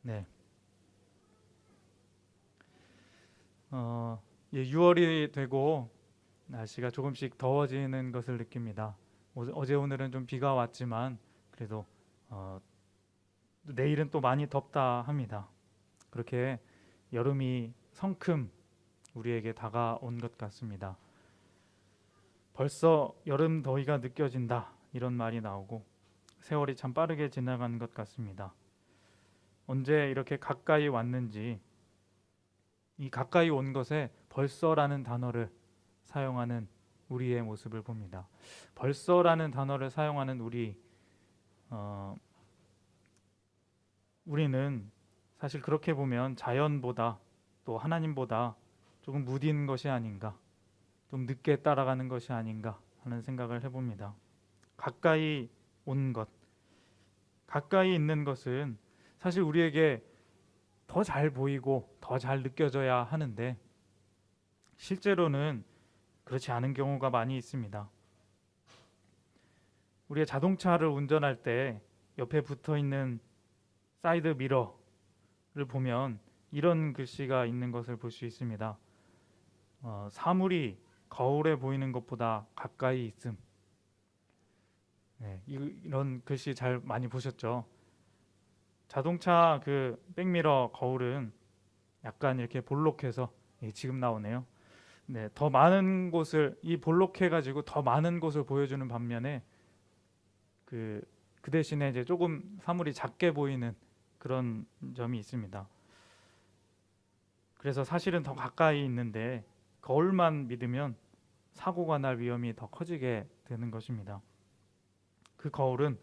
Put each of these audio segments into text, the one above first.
네. 6월이 되고 날씨가 조금씩 더워지는 것을 느낍니다. 어제 오늘은 좀 비가 왔지만 그래도 어, 내일은 또 많이 덥다 합니다. 그렇게 여름이 성큼 우리에게 다가온 것 같습니다. 벌써 여름 더위가 느껴진다 이런 말이 나오고 세월이 참 빠르게 지나간 것 같습니다. 언제 이렇게 가까이 왔는지, 이 가까이 온 것에 벌써라는 단어를 사용하는 우리의 모습을 봅니다. 벌써라는 단어를 사용하는 우리는 사실 그렇게 보면 자연보다 또 하나님보다 조금 무딘 것이 아닌가, 좀 늦게 따라가는 것이 아닌가 하는 생각을 해봅니다. 가까이 온 것, 가까이 있는 것은 사실 우리에게 더 잘 보이고 더 잘 느껴져야 하는데 실제로는 그렇지 않은 경우가 많이 있습니다. 우리의 자동차를 운전할 때 옆에 붙어 있는 사이드 미러를 보면 이런 글씨가 있는 것을 볼 수 있습니다. 사물이 거울에 보이는 것보다 가까이 있음. 네, 이런 글씨 잘 많이 보셨죠? 자동차 그 백미러 거울은 약간 이렇게 볼록해서 지금 나오네요. 네, 더 많은 곳을 이 볼록해 가지고 더 많은 곳을 보여주는 반면에 그 대신에 이제 조금 사물이 작게 보이는 그런 점이 있습니다. 그래서 사실은 더 가까이 있는데 거울만 믿으면 사고가 날 위험이 더 커지게 되는 것입니다. 그 거울은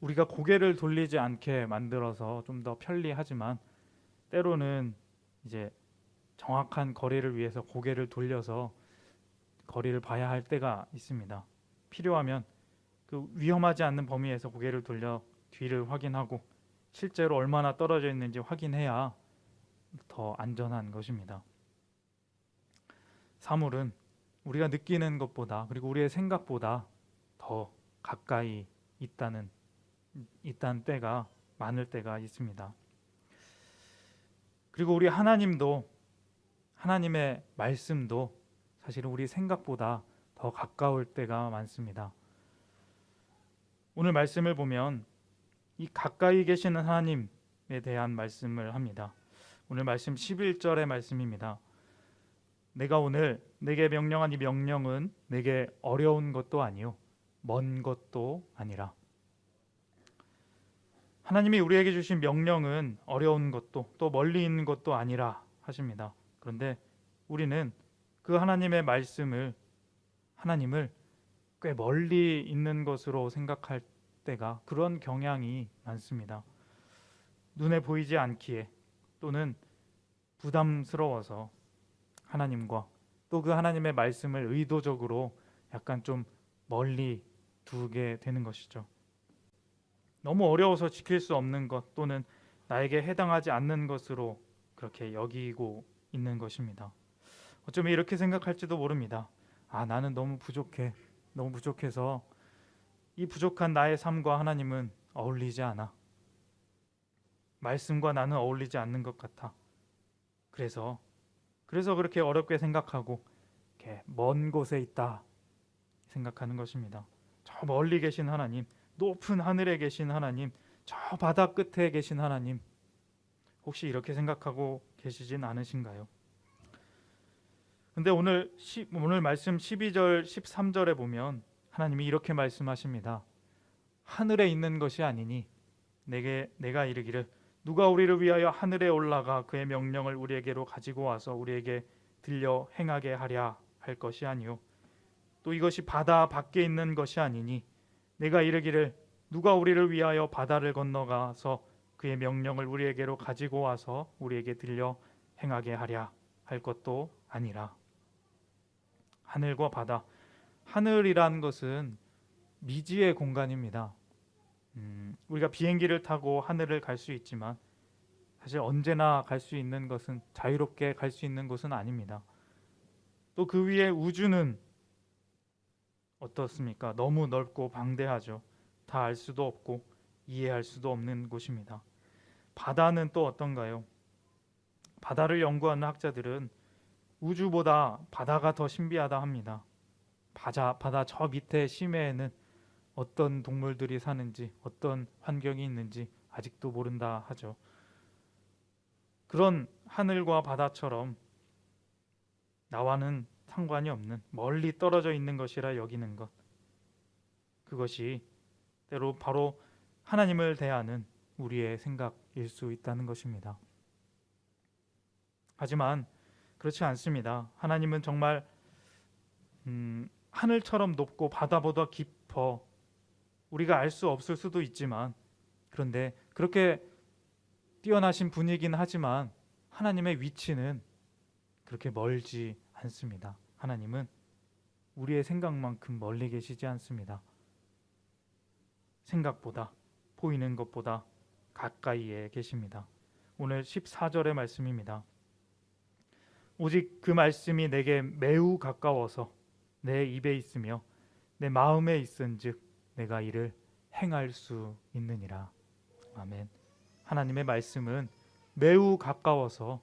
우리가 고개를 돌리지 않게 만들어서 좀 더 편리하지만 때로는 이제 정확한 거리를 위해서 고개를 돌려서 거리를 봐야 할 때가 있습니다. 필요하면 그 위험하지 않는 범위에서 고개를 돌려 뒤를 확인하고 실제로 얼마나 떨어져 있는지 확인해야 더 안전한 것입니다. 사물은 우리가 느끼는 것보다 그리고 우리의 생각보다 더 가까이 있다는 때가 많을 때가 있습니다. 그리고 우리 하나님도 하나님의 말씀도 사실은 우리 생각보다 더 가까울 때가 많습니다. 오늘 말씀을 보면 이 가까이 계시는 하나님에 대한 말씀을 합니다. 오늘 말씀 11절의 말씀입니다. 내가 오늘 내게 명령한 이 명령은 내게 어려운 것도 아니요 먼 것도 아니라. 하나님이 우리에게 주신 명령은 어려운 것도 또 멀리 있는 것도 아니라 하십니다. 그런데 우리는 그 하나님의 말씀을 하나님을 꽤 멀리 있는 것으로 생각할 때가 그런 경향이 많습니다. 눈에 보이지 않기에 또는 부담스러워서 하나님과 또 그 하나님의 말씀을 의도적으로 약간 좀 멀리 두게 되는 것이죠. 너무 어려워서 지킬 수 없는 것 또는 나에게 해당하지 않는 것으로 그렇게 여기고 있는 것입니다. 어쩌면 이렇게 생각할지도 모릅니다. 나는 너무 부족해. 너무 부족해서 이 부족한 나의 삶과 하나님은 어울리지 않아. 말씀과 나는 어울리지 않는 것 같아. 그래서 그렇게 어렵게 생각하고 이렇게 먼 곳에 있다 생각하는 것입니다. 저 멀리 계신 하나님, 높은 하늘에 계신 하나님, 저 바다 끝에 계신 하나님, 혹시 이렇게 생각하고 계시진 않으신가요? 근데 오늘 말씀 12절, 13절에 보면 하나님이 이렇게 말씀하십니다. 하늘에 있는 것이 아니니 내가 이르기를 누가 우리를 위하여 하늘에 올라가 그의 명령을 우리에게로 가지고 와서 우리에게 들려 행하게 하랴 할 것이 아니요 또 이것이 바다 밖에 있는 것이 아니니 내가 이르기를 누가 우리를 위하여 바다를 건너가서 그의 명령을 우리에게로 가지고 와서 우리에게 들려 행하게 하랴 할 것도 아니라. 하늘과 바다, 하늘이란 것은 미지의 공간입니다. 우리가 비행기를 타고 하늘을 갈 수 있지만 사실 언제나 갈 수 있는 것은 자유롭게 갈 수 있는 곳은 아닙니다. 또 그 위에 우주는 어떻습니까? 너무 넓고 방대하죠. 다 알 수도 없고 이해할 수도 없는 곳입니다. 바다는 또 어떤가요? 바다를 연구하는 학자들은 우주보다 바다가 더 신비하다 합니다. 바다 저 밑에 심해에는 어떤 동물들이 사는지, 어떤 환경이 있는지 아직도 모른다 하죠. 그런 하늘과 바다처럼 나와는 상관이 없는 멀리 떨어져 있는 것이라 여기는 것, 그것이 때로 바로 하나님을 대하는 우리의 생각일 수 있다는 것입니다. 하지만 그렇지 않습니다. 하나님은 정말 하늘처럼 높고 바다보다 깊어 우리가 알 수 없을 수도 있지만, 그런데 그렇게 뛰어나신 분이긴 하지만 하나님의 위치는 그렇게 멀지 않습니다. 하나님은 우리의 생각만큼 멀리 계시지 않습니다. 생각보다, 보이는 것보다 가까이에 계십니다. 오늘 14절의 말씀입니다. 오직 그 말씀이 내게 매우 가까워서 내 입에 있으며 내 마음에 있은즉 내가 이를 행할 수 있느니라. 아멘. 하나님의 말씀은 매우 가까워서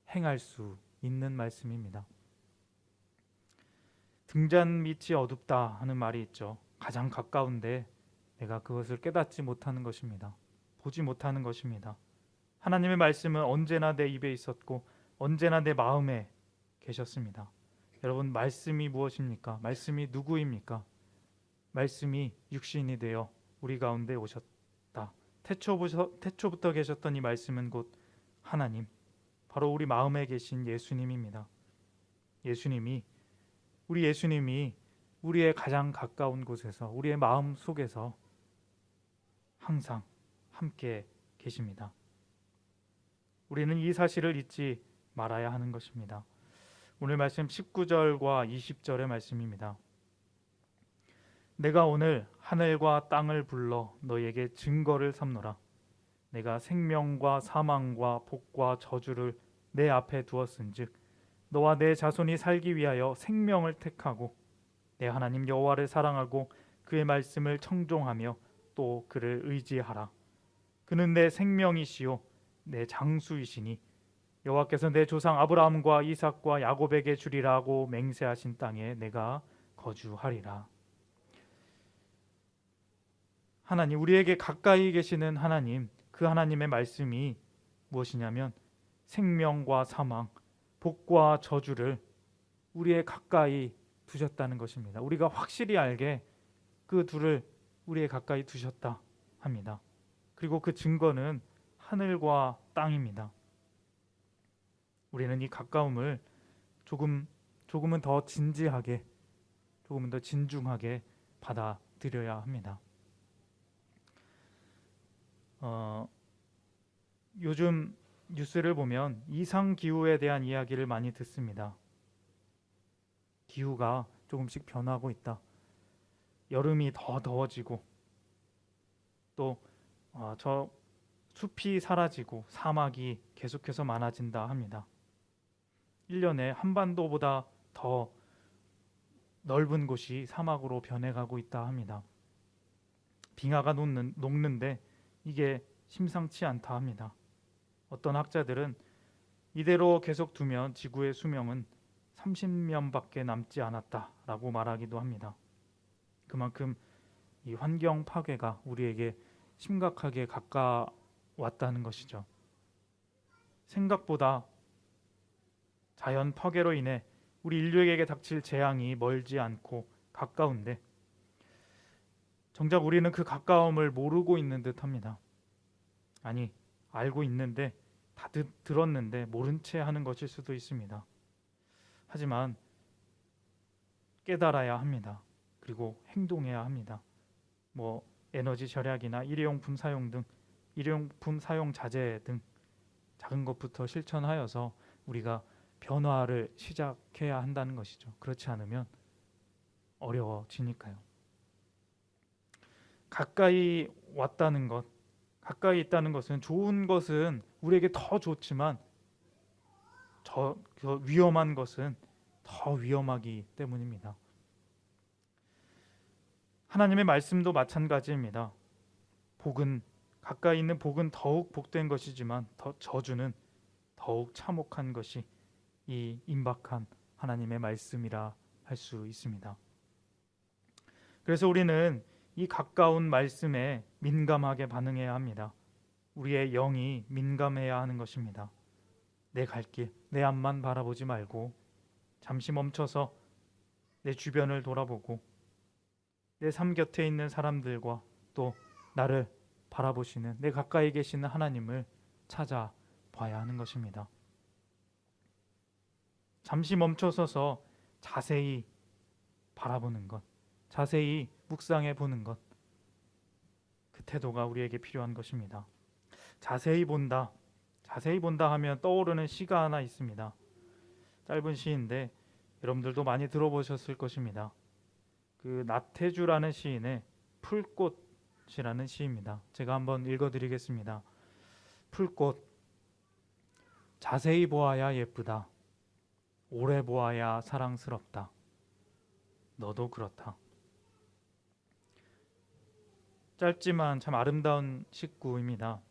행할 수 있는 말씀입니다. 등잔 밑이 어둡다 하는 말이 있죠. 가장 가까운데 내가 그것을 깨닫지 못하는 것입니다. 보지 못하는 것입니다. 하나님의 말씀은 언제나 내 입에 있었고 언제나 내 마음에 계셨습니다. 여러분, 말씀이 무엇입니까? 말씀이 누구입니까? 말씀이 육신이 되어 우리 가운데 오셨다. 태초부터 계셨던 이 말씀은 곧 하나님, 바로 우리 마음에 계신 예수님입니다. 우리 예수님이 우리의 가장 가까운 곳에서, 우리의 마음 속에서 항상 함께 계십니다. 우리는 이 사실을 잊지 말아야 하는 것입니다. 오늘 말씀 19절과 20절의 말씀입니다. 내가 오늘 하늘과 땅을 불러 너에게 증거를 삼노라. 내가 생명과 사망과 복과 저주를 내 앞에 두었은즉 너와 내 자손이 살기 위하여 생명을 택하고 내 하나님 여호와를 사랑하고 그의 말씀을 청종하며 또 그를 의지하라. 그는 내 생명이시요 내 장수이시니 여호와께서 내 조상 아브라함과 이삭과 야곱에게 주리라고 맹세하신 땅에 내가 거주하리라. 하나님, 우리에게 가까이 계시는 하나님, 그 하나님의 말씀이 무엇이냐면 생명과 사망, 복과 저주를 우리의 가까이 두셨다는 것입니다. 우리가 확실히 알게 그 둘을 우리의 가까이 두셨다 합니다. 그리고 그 증거는 하늘과 땅입니다. 우리는 이 가까움을 조금은 더 진지하게, 조금은 더 진중하게 받아들여야 합니다. 요즘 뉴스를 보면 이상 기후에 대한 이야기를 많이 듣습니다. 기후가 조금씩 변하고 있다. 여름이 더 더워지고 또 저 숲이 사라지고 사막이 계속해서 많아진다 합니다. 1년에 한반도보다 더 넓은 곳이 사막으로 변해가고 있다 합니다. 빙하가 녹는데 이게 심상치 않다 합니다. 어떤 학자들은 이대로 계속 두면 지구의 수명은 30년밖에 남지 않았다라고 말하기도 합니다. 그만큼 이 환경 파괴가 우리에게 심각하게 가까웠다는 것이죠. 생각보다 자연 파괴로 인해 우리 인류에게 닥칠 재앙이 멀지 않고 가까운데 정작 우리는 그 가까움을 모르고 있는 듯합니다. 아니, 알고 있는데 다 들었는데 모른 채 하는 것일 수도 있습니다. 하지만 깨달아야 합니다. 그리고 행동해야 합니다. 에너지 절약이나 일회용품 사용 자제 등 작은 것부터 실천하여서 우리가 변화를 시작해야 한다는 것이죠. 그렇지 않으면 어려워지니까요. 가까이 왔다는 것, 가까이 있다는 것은, 좋은 것은 우리에게 더 좋지만 더 위험한 것은 더 위험하기 때문입니다. 하나님의 말씀도 마찬가지입니다. 복은 가까이 있는 복은 더욱 복된 것이지만 저주는 더욱 참혹한 것이 이 임박한 하나님의 말씀이라 할 수 있습니다. 그래서 우리는 이 가까운 말씀에 민감하게 반응해야 합니다. 우리의 영이 민감해야 하는 것입니다. 내 갈 길, 내 앞만 바라보지 말고 잠시 멈춰서 내 주변을 돌아보고 내 삶 곁에 있는 사람들과 또 나를 바라보시는 내 가까이 계시는 하나님을 찾아봐야 하는 것입니다. 잠시 멈춰서서 자세히 바라보는 것, 자세히 묵상해 보는 것, 그 태도가 우리에게 필요한 것입니다. 자세히 본다 하면 떠오르는 시가 하나 있습니다. 짧은 시인데 여러분들도 많이 들어보셨을 것입니다. 그 나태주라는 시인의 풀꽃이라는 시입니다. 제가 한번 읽어드리겠습니다. 풀꽃, 자세히 보아야 예쁘다. 오래 보아야 사랑스럽다. 너도 그렇다. 짧지만 참 아름다운 식구입니다.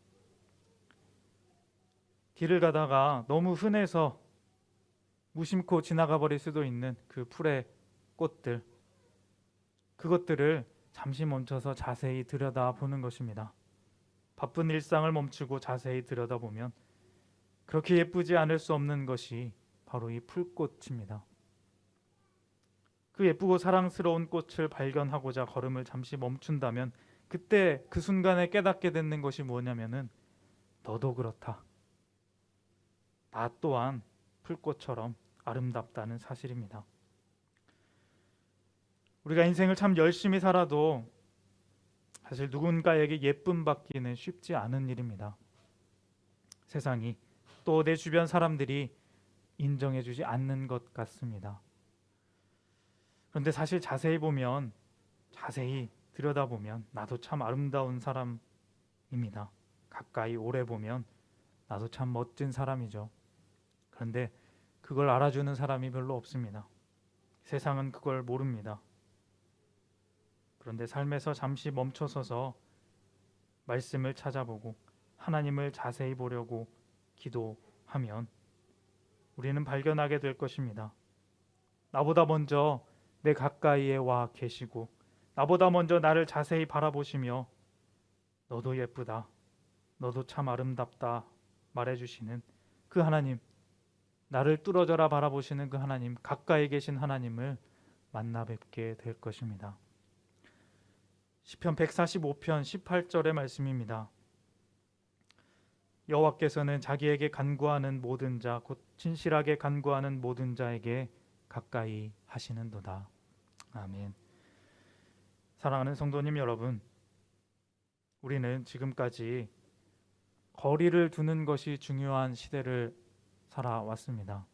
길을 가다가 너무 흔해서 무심코 지나가 버릴 수도 있는 그 풀의 꽃들, 그것들을 잠시 멈춰서 자세히 들여다보는 것입니다. 바쁜 일상을 멈추고 자세히 들여다보면 그렇게 예쁘지 않을 수 없는 것이 바로 이 풀꽃입니다. 그 예쁘고 사랑스러운 꽃을 발견하고자 걸음을 잠시 멈춘다면 그때 그 순간에 깨닫게 되는 것이 뭐냐면은 너도 그렇다. 나 또한 풀꽃처럼 아름답다는 사실입니다. 우리가 인생을 참 열심히 살아도 사실 누군가에게 예쁨 받기는 쉽지 않은 일입니다. 세상이 또 내 주변 사람들이 인정해주지 않는 것 같습니다. 그런데 사실 자세히 들여다보면 나도 참 아름다운 사람입니다. 가까이 오래 보면 나도 참 멋진 사람이죠. 그런데 그걸 알아주는 사람이 별로 없습니다. 세상은 그걸 모릅니다. 그런데 삶에서 잠시 멈춰서서 말씀을 찾아보고 하나님을 자세히 보려고 기도하면 우리는 발견하게 될 것입니다. 나보다 먼저 내 가까이에 와 계시고 나보다 먼저 나를 자세히 바라보시며 너도 예쁘다, 너도 참 아름답다 말해주시는 그 하나님, 나를 뚫어져라 바라보시는 그 하나님, 가까이 계신 하나님을 만나 뵙게 될 것입니다. 시편 145편 18절의 말씀입니다. 여호와께서는 자기에게 간구하는 모든 자, 곧 진실하게 간구하는 모든 자에게 가까이 하시는도다. 아멘. 사랑하는 성도님 여러분, 우리는 지금까지 거리를 두는 것이 중요한 시대를 살아왔습니다.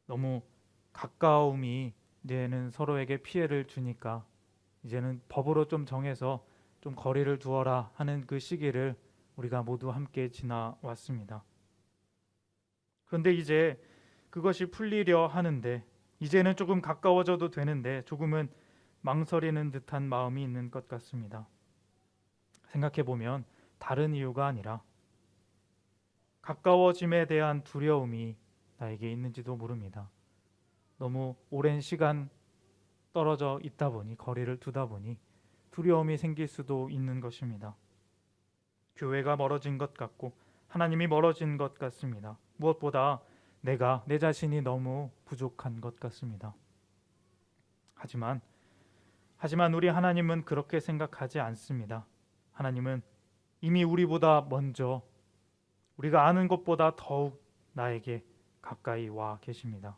너무 가까움이 이제는 서로에게 피해를 주니까 이제는 법으로 좀 정해서 좀 거리를 두어라 하는 그 시기를 우리가 모두 함께 지나왔습니다. 그런데 이제 그것이 풀리려 하는데 이제는 조금 가까워져도 되는데 조금은 망설이는 듯한 마음이 있는 것 같습니다. 생각해보면 다른 이유가 아니라 가까워짐에 대한 두려움이 나에게 있는지도 모릅니다. 너무 오랜 시간 떨어져 있다 보니, 거리를 두다 보니 두려움이 생길 수도 있는 것입니다. 교회가 멀어진 것 같고 하나님이 멀어진 것 같습니다. 무엇보다 내 자신이 너무 부족한 것 같습니다. 하지만 우리 하나님은 그렇게 생각하지 않습니다. 하나님은 이미 우리보다 먼저, 우리가 아는 것보다 더욱 나에게 가까이 와 계십니다.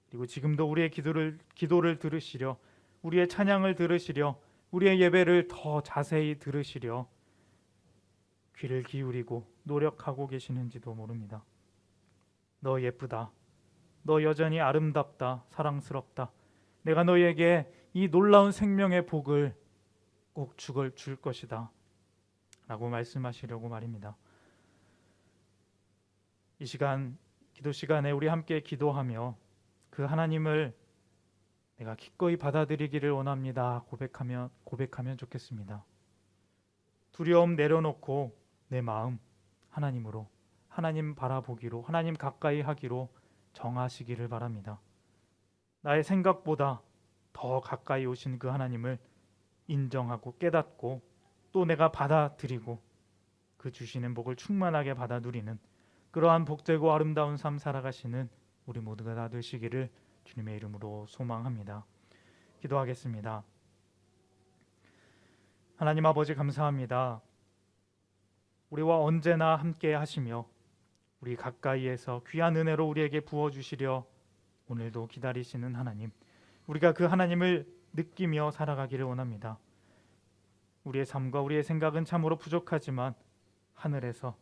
그리고 지금도 우리의 기도를 들으시려, 우리의 찬양을 들으시려, 우리의 예배를 더 자세히 들으시려 귀를 기울이고 노력하고 계시는지도 모릅니다. 너 예쁘다, 너 여전히 아름답다, 사랑스럽다, 내가 너에게 이 놀라운 생명의 복을 꼭 줄 것이다 라고 말씀하시려고 말입니다. 이 시간, 기도 시간에 우리 함께 기도하며 그 하나님을 내가 기꺼이 받아들이기를 원합니다 고백하면 좋겠습니다. 두려움 내려놓고 내 마음 하나님으로, 하나님 바라보기로, 하나님 가까이 하기로 정하시기를 바랍니다. 나의 생각보다 더 가까이 오신 그 하나님을 인정하고 깨닫고 또 내가 받아들이고 그 주시는 복을 충만하게 받아 누리는 그러한 복되고 아름다운 삶 살아가시는 우리 모두가 다 되시기를 주님의 이름으로 소망합니다. 기도하겠습니다. 하나님 아버지 감사합니다. 우리와 언제나 함께 하시며 우리 가까이에서 귀한 은혜로 우리에게 부어주시려 오늘도 기다리시는 하나님, 우리가 그 하나님을 느끼며 살아가기를 원합니다. 우리의 삶과 우리의 생각은 참으로 부족하지만 하늘에서,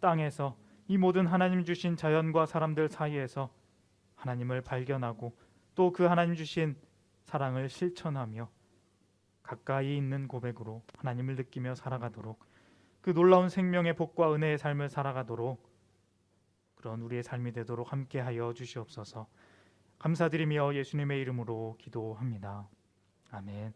땅에서, 이 모든 하나님 주신 자연과 사람들 사이에서 하나님을 발견하고 또 그 하나님 주신 사랑을 실천하며 가까이 있는 고백으로 하나님을 느끼며 살아가도록, 그 놀라운 생명의 복과 은혜의 삶을 살아가도록 그런 우리의 삶이 되도록 함께하여 주시옵소서. 감사드리며 예수님의 이름으로 기도합니다. 아멘.